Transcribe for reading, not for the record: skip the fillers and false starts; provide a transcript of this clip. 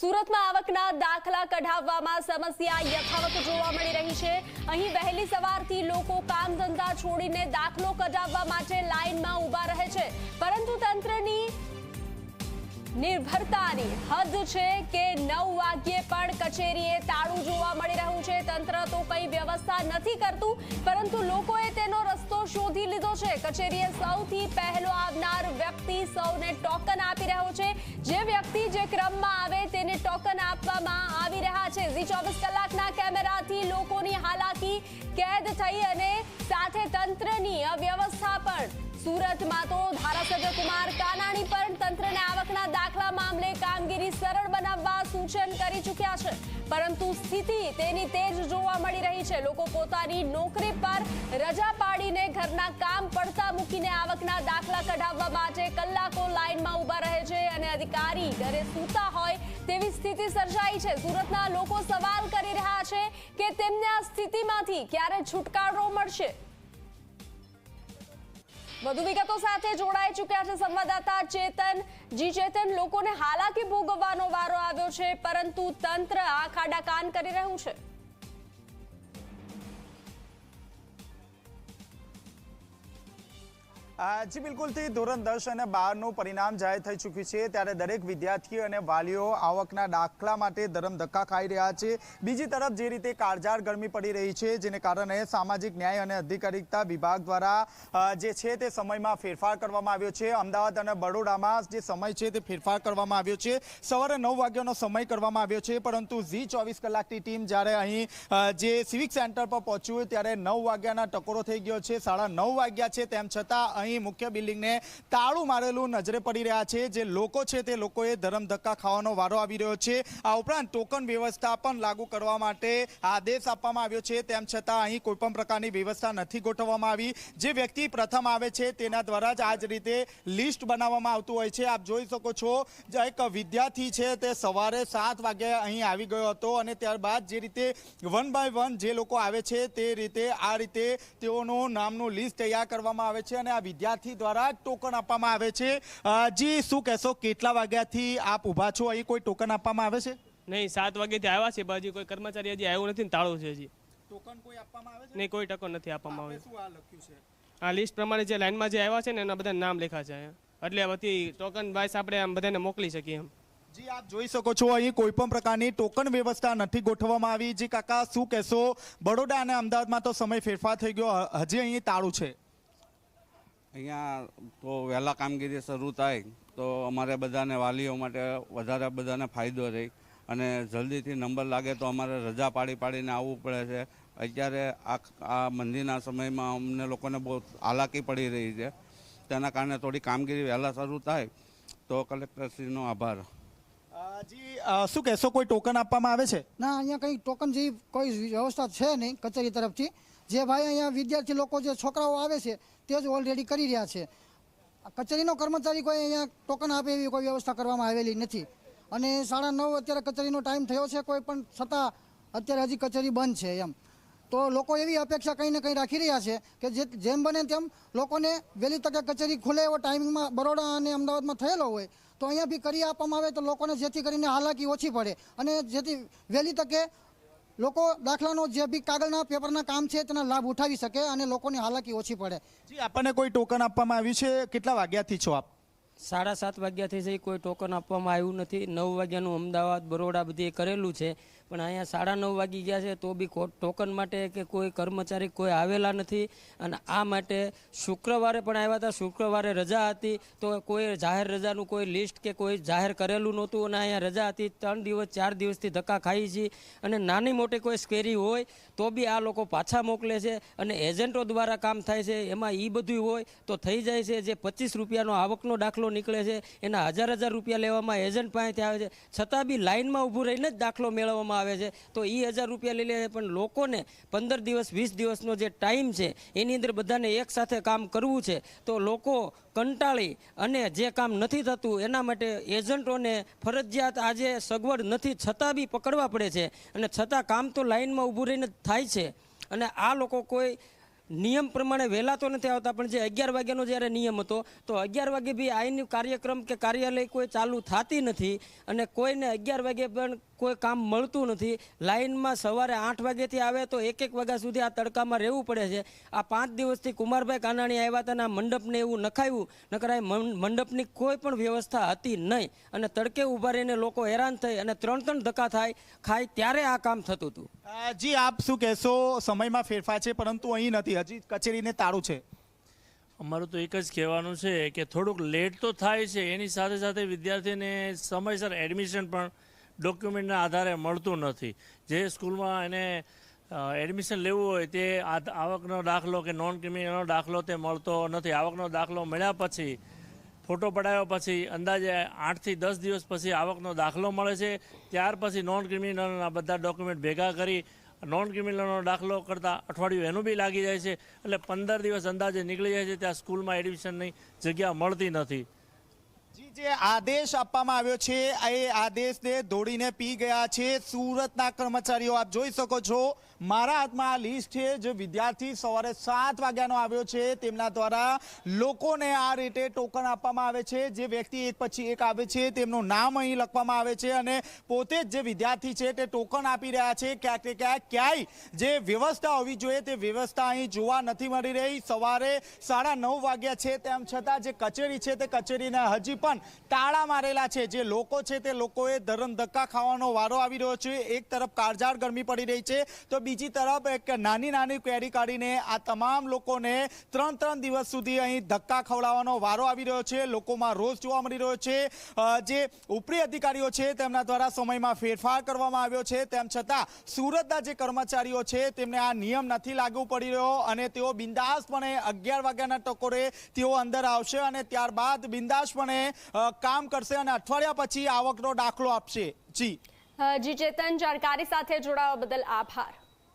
સુરતમાં આવકના દાખલા કઢાવવામાં સમસ્યા યથાવત જોવા મળી રહી છે। અહીં વહેલી સવારથી લોકો કામ ધંધા છોડીને દાખલો કઢાવવા માટે લાઇનમાં ઊભા રહે છે, પરંતુ તંત્રની નિર્ભરતાની હદ છે કે 9 વાગ્યે પણ કચેરીએ તાળું જોવા મળી રહ્યું છે। તંત્ર તો કઈ વ્યવસ્થા નથી કરતું, પરંતુ લોકોએ તેનો રસ્તો શોધી લીધો છે। કચેરીએ સૌથી પહેલો આવનાર વ્યક્તિ સૌને ટોકન આપી રહ્યો છે। જે વ્યક્તિ જે ક્રમમાં આવે તેને ટોકન આપવામાં આવી રહ્યા છે। ઝી 24 કલાકના કેમેરાથી લોકોની હાલાકી કેદ થઈ અને સાથે તંત્રની અવ્યવસ્થા પણ। સુરતમાં તો ધારાસભ્ય કુમાર કાનાણી પણ તંત્રને આવકના દાખલા મામલે કામગીરી સરળ બનાવવા સૂચન કરી ચૂક્યા છે, પરંતુ સ્થિતિ તેની તેજ જોવા મળી રહી છે। લોકો પોતાની નોકરી પર રજા પાડીને ઘરના કામ પડતા મૂકીને આવકના દાખલા કઢાવવા માટે કલાકો લાઇનમાં ઊભા રહે છે અને અધિકારી ઘરે સૂતા હોય તેવી સ્થિતિ સર્જાઈ છે। સુરતના લોકો સવાલ કરી રહ્યા છે કે તેમને આ સ્થિતિમાંથી ક્યારે છુટકારો મળશે। વધુ વિગતો સાથે જોડાઈ ચૂક્યા છે સંવાદદાતા ચેતન। જી ચેતન, લોકોને હાલાકી ભોગવવાનો વારો આવ્યો છે, પરંતુ તંત્ર આ ખાડા કાન કરી રહ્યું છે। જી બિલકુલથી ધોરણ 10 અને 12નું પરિણામ જાહેર થઈ ચૂક્યું છે, ત્યારે દરેક વિદ્યાર્થીઓ અને વાલીઓ આવકના દાખલા માટે ધરમધક્કા ખાઈ રહ્યા છે। બીજી તરફ જે રીતે કાળઝાળ ગરમી પડી રહી છે, જેને કારણે સામાજિક ન્યાય અને અધિકારિતા વિભાગ દ્વારા જે છે તે સમયમાં ફેરફાર કરવામાં આવ્યો છે। અમદાવાદ અને બરોડામાં જે સમય છે તે ફેરફાર કરવામાં આવ્યો છે। સવારે 9 વાગ્યાનો સમય કરવામાં આવ્યો છે, પરંતુ ઝી 24 કલાકની ટીમ જ્યારે અહીં જે સિવિક સેન્ટર પર પહોંચ્યું ત્યારે 9 વાગ્યાના ટકોરો થઈ ગયો છે। 9:30 વાગ્યા છે, તેમ છતાં મુખ્ય બિલ્ડિંગને તાળું મારેલું નજરે પડી રહ્યા છે। જે લોકો છે તે લોકોએ ધરમધક્કા ખાવાનો વારો આવી રહ્યો છે। આ ઉપરાંત ટોકન વ્યવસ્થા પણ લાગુ કરવા માટે આદેશ આપવામાં આવ્યો છે, તેમ છતાં અહીં કોઈ પણ પ્રકારની વ્યવસ્થા નથી ગોઠવવામાં આવી। જે વ્યક્તિ પ્રથમ આવે છે તેના દ્વારા જ આ જ રીતે લિસ્ટ બનાવવામાં આવતું હોય છે। આપ જોઈ શકો છો, એક વિદ્યાર્થી છે તે સવારે 7 વાગે અહીં આવી ગયો હતો અને ત્યારબાદ જે રીતે 1 બાય 1 જે લોકો આવે છે તે રીતે આ રીતે તેઓનું નામનું લિસ્ટ તૈયાર કરવામાં આવે છે અને આ વિદ્યાર્થી દ્વારા ટોકન આપવામાં આવે છે। જી શું કહેશો, કેટલા વાગ્યાથી આપ ઊભા છો? અહીં કોઈ ટોકન આપવામાં આવે છે? નહીં, 7 વાગ્યાથી આવ્યા છે, બાજી કોઈ કર્મચારી હજી આવ્યો નથી ને તાળું છે હજી। ટોકન કોઈ આપવામાં આવે છે? નહીં, કોઈ ટોકન નથી આપવામાં આવે। શું આ લખ્યું છે? આ લિસ્ટ પ્રમાણે જે લાઈનમાં જે આવ્યા છે ને એના બધા નામ લખ્યા છે અહીંયા, એટલે બધી ટોકન વાઇસ આપણે આમ બધાને મોકલી શકીએ એમ। જી આપ જોઈ શકો છો, અહીં કોઈ પણ પ્રકારની ટોકન વ્યવસ્થા નથી ગોઠવવામાં આવી। જી કાકા શું કહેશો, બરોડા અને અમદાવાદમાં તો સમય ફેરફાર થઈ ગયો, હજી અહીં તાળું છે? અહીંયા તો વહેલા કામગીરી શરૂ થાય તો અમારે બધાને વાલીઓ માટે વધારે બધાને ફાયદો રહે અને જલ્દીથી નંબર લાગે તો અમારે રજા પાડીને આવવું પડે છે। અત્યારે આ મંદીના સમયમાં અમને લોકોને બહુ હાલાકી પડી રહી છે, તેના કારણે થોડી કામગીરી વહેલા શરૂ થાય તો કલેક્ટરશ્રીનો આભાર। જી શું કહેશો, કોઈ ટોકન આપવામાં આવે છે? ના, અહીંયા કંઈ ટોકન જેવી કોઈ વ્યવસ્થા છે નહીં કચેરી તરફથી। જે ભાઈ અહીંયા વિદ્યાર્થી લોકો જે છોકરાઓ આવે છે તે જ ઓલરેડી કરી રહ્યા છે। કચેરીનો કર્મચારી કોઈ અહીંયા ટોકન આપે એવી કોઈ વ્યવસ્થા કરવામાં આવેલી નથી અને 9:30 અત્યારે કચેરીનો ટાઈમ થયો છે, કોઈ પણ છતાં અત્યારે હજી કચેરી બંધ છે એમ। તો લોકો એવી અપેક્ષા કંઈ ને કંઈ રાખી રહ્યા છે કે જેમ બને તેમ લોકોને વહેલી તકે કચેરી ખુલે એવો ટાઈમિંગમાં બરોડા અને અમદાવાદમાં થયેલો હોય તો અહીંયા બી કરી આપવામાં આવે તો લોકોને જેથી કરીને હાલાકી ઓછી પડે અને જેથી વહેલી તકે લોકો દાખલાનો જે બી કાગળના પેપરના કામ છે તેના લાભ ઉઠાવી શકે અને લોકોની હાલાકી ઓછી પડે। જી આપણને કોઈ ટોકન આપવામાં આવ્યું છે? કેટલા વાગ્યાથી છો આપ? 7:30 વાગ્યાથી છે, કોઈ ટોકન આપવામાં આવ્યું નથી। 9 વાગ્યાનું અમદાવાદ બરોડા બધે કરેલું છે, પણ અહીંયા 9:30 વાગી ગયા છે તો બી ટોકન માટે કે કોઈ કર્મચારી કોઈ આવેલા નથી અને આ માટે શુક્રવારે પણ આવ્યા હતા, શુક્રવારે રજા હતી તો કોઈ જાહેર રજાનું કોઈ લિસ્ટ કે કોઈ જાહેર કરેલું નહોતું અને અહીંયા રજા હતી। 3 દિવસ 4 દિવસથી ધક્કા ખાઈ છીએ અને નાની મોટી કોઈ સ્કેરી હોય તો બી આ લોકો પાછા મોકલે છે અને એજન્ટો દ્વારા કામ થાય છે, એમાં એ બધું હોય તો થઈ જાય છે। જે 25 રૂપિયાનો આવકનો દાખલો નીકળે છે એના 1000 રૂપિયા લેવામાં એજન્ટ પાસેથી આવે છે, છતાં બી લાઇનમાં ઊભું રહીને જ દાખલો મેળવવામાં આવે છે તો એ 1000 રૂપિયા લઈ લે છે। પણ લોકોને 15 દિવસ 20 દિવસનો જે ટાઈમ છે એની અંદર બધાને એક સાથે કામ કરવું છે તો લોકો કંટાળી અને જે કામ નથી થતું એના માટે એજન્ટોને ફરજિયાત આજે સગવડ નથી છતાં બી પકડવા પડે છે અને છતાં કામ તો લાઇનમાં ઊભું રહીને જ થાય છે અને આ લોકો કોઈ નિયમ પ્રમાણે વહેલા તો નથી આવતા, પણ જે 11 વાગ્યાનો જ્યારે નિયમ હતો તો 11 વાગે બી આઈનું કાર્યક્રમ કે કાર્યાલય કોઈ ચાલુ થતી નથી અને કોઈને 11 વાગે પણ કોઈ કામ મળતું નથી. લાઇનમાં સવારે 8 વાગ્યાથી આવે તો 1 વાગ્યા સુધી આ તડકામાં રહેવું પડે છે. આ 5 દિવસથી કુમારભાઈ કાનાણી આવ્યા હતા અને આ મંડપને એવું નખાયું, નકર આ મંડપની કોઈ પણ વ્યવસ્થા હતી નહીં અને તડકે ઊભા રહીને લોકો હેરાન થઈ અને 3 ધક્કા ખાય ત્યારે આ કામ થતું હતું. જી, આપ શું કહેશો? સમયમાં ફેરફાર છે પરંતુ અહીં નથી, હજી કચેરીને તાળું છે. અમારું તો એક જ કહેવાનું છે કે થોડુંક લેટ તો થાય છે, એની સાથે સાથે વિદ્યાર્થીને સમયસર એડમિશન પણ ડોક્યુમેન્ટના આધારે મળતું નથી. જે સ્કૂલમાં એને એડમિશન લેવું હોય તે આવકનો દાખલો કે નોન ક્રિમિનલનો દાખલો તે મળતો નથી. આવકનો દાખલો મળ્યા પછી ફોટો પડાવ્યા પછી અંદાજે 8 થી 10 દિવસ પછી આવકનો દાખલો મળે છે. ત્યાર પછી નોન ક્રિમિનલના બધા ડોક્યુમેન્ટ ભેગા કરી નોન ક્રિમિનલનો દાખલો કરતાં અઠવાડિયું એનું બી લાગી જાય છે. એટલે 15 દિવસ અંદાજે નીકળી જાય છે. ત્યાં સ્કૂલમાં એડમિશનની જગ્યા મળતી નથી. જે આદેશ આપવામાં આવ્યો છે એ આદેશને દોડીને પી ગયા છે સુરતના કર્મચારીઓ. આપ જોઈ શકો છો મારા હાથમાં આ લિસ્ટ છે. જે વિદ્યાર્થી સવારે 7 વાગ્યાનો આવ્યો છે તેમના દ્વારા લોકોને આ રીતે ટોકન આપવામાં આવે છે. જે વ્યક્તિ એક પછી એક આવે છે તેમનું નામ અહીં લખવામાં આવે છે અને પોતે જ જે વિદ્યાર્થી છે તે ટોકન આપી રહ્યા છે. ક્યાંક ને ક્યાંય જે વ્યવસ્થા હોવી જોઈએ તે વ્યવસ્થા અહીં જોવા નથી મળી રહી. સવારે 9:30 વાગ્યા છે તેમ છતાં જે કચેરી છે તે કચેરીને હજી પણ તાળા મારેલા છે. જે લોકો છે તે લોકોએ ધરમ ધક્કા ખાવાનો વારો આવી રહ્યો છે. એક તરફ કાળઝાળ ગરમી પડી રહી છે તો બીજી તરફ એક નાની કેરી કાઢીને આ તમામ લોકોને 3 દિવસ સુધી અહીં ધક્કા ખવડાવવાનો વારો આવી રહ્યો છે. લોકોમાં રોષ જોવા મળી રહ્યો છે. જે ઉપરી અધિકારીઓ છે તેમના દ્વારા સમયમાં ફેરફાર કરવામાં આવ્યો છે તેમ છતાં સુરતના જે કર્મચારીઓ છે તેમને આ નિયમ નથી લાગુ પડી રહ્યો અને તેઓ બિંદાસપણે 11 વાગ્યાના ટકોરે તેઓ અંદર આવશે અને ત્યારબાદ બિંદાસપણે કામ કરશે અને અઠવાડિયા પછી આવકનો દાખલો આપશે. જી ચેતન, જાણકારી સાથે જોડાવા બદલ આભાર.